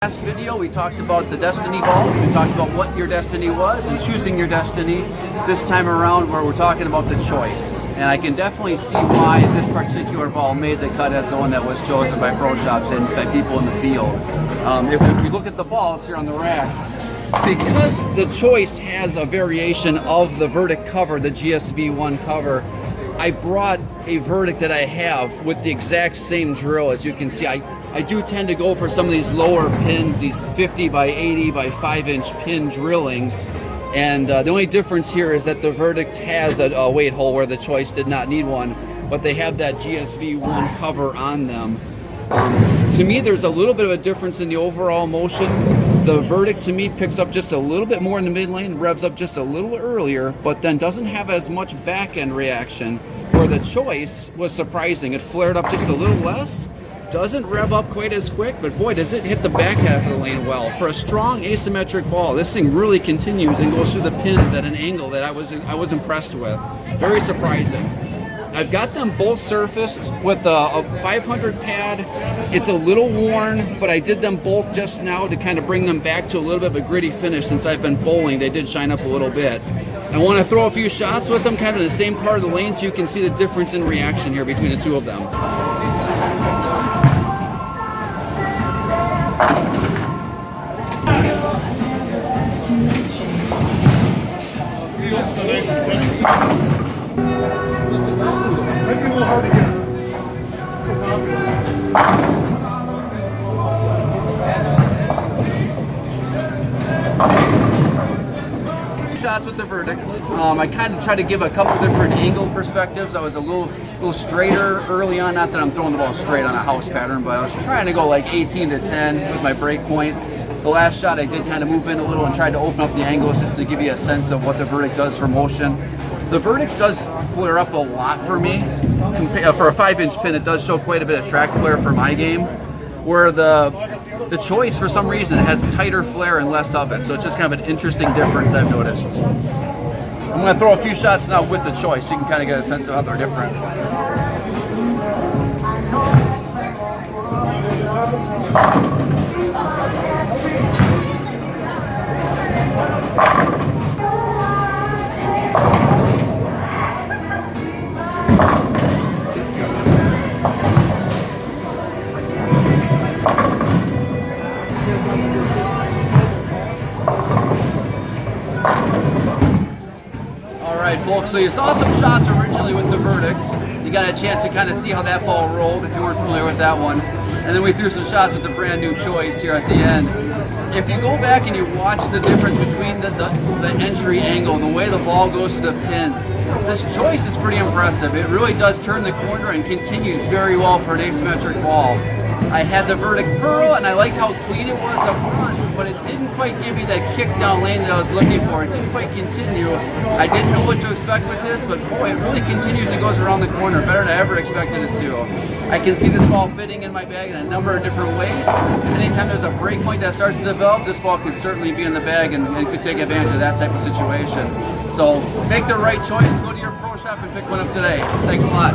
Last video we talked about the destiny balls. We talked about what your destiny was and choosing your destiny. This time around where we're talking about the choice. And I can definitely see why this particular ball made the cut as the one that was chosen by pro shops and by people in the field. If we look at the balls here on the rack, because the choice has a variation of the verdict cover, the GSV1 cover, I brought a verdict that I have with the exact same drill. As you can see, I do tend to go for some of these lower pins, these 50 by 80 by 5-inch pin drillings. And the only difference here is that the verdict has a weight hole where the choice did not need one, but they have that GSV1 cover on them. To me, there's a little bit of a difference in the overall motion. The verdict to me picks up just a little bit more in the mid lane, revs up just a little earlier, but then doesn't have as much back end reaction, where the choice was surprising. It flared up just a little less, doesn't rev up quite as quick, but boy, does it hit the back half of the lane well. For a strong asymmetric ball, this thing really continues and goes through the pins at an angle that I was impressed with. Very surprising. I've got them both surfaced with a 500 pad. It's a little worn, but I did them both just now to kind of bring them back to a little bit of a gritty finish. Since I've been bowling, they did shine up a little bit. I want to throw a few shots with them kind of in the same part of the lane so you can see the difference in reaction here between the two of them. Shots with the verdict. I kind of tried to give a couple different angle perspectives. I was a little straighter early on, not that I'm throwing the ball straight on a house pattern, but I was trying to go like 18 to 10 with my break point. The last shot I did kind of move in a little and tried to open up the angles just to give you a sense of what the verdict does for motion. The verdict does flare up a lot for me. For a 5-inch pin, it does show quite a bit of track flare for my game, where the choice, for some reason, has tighter flare and less of it. So it's just kind of an interesting difference I've noticed. I'm going to throw a few shots now with the choice so you can kind of get a sense of how they're different. Alright folks, so you saw some shots originally with the verdicts. You got a chance to kind of see how that ball rolled if you weren't familiar with that one. And then we threw some shots with the brand new choice here at the end. If you go back and you watch the difference between the entry angle and the way the ball goes to the pins, this choice is pretty impressive. It really does turn the corner and continues very well for an asymmetric ball. I had the verdict pearl and I liked how clean it was up front, but it didn't quite give me that kick down lane that I was looking for. It didn't quite continue. I didn't know what to expect with this, but boy, it really continues and goes around the corner better than I ever expected it to. I can see this ball fitting in my bag in a number of different ways. Anytime there's a break point that starts to develop, this ball could certainly be in the bag and could take advantage of that type of situation. So make the right choice, go to your pro shop and pick one up today. Thanks a lot.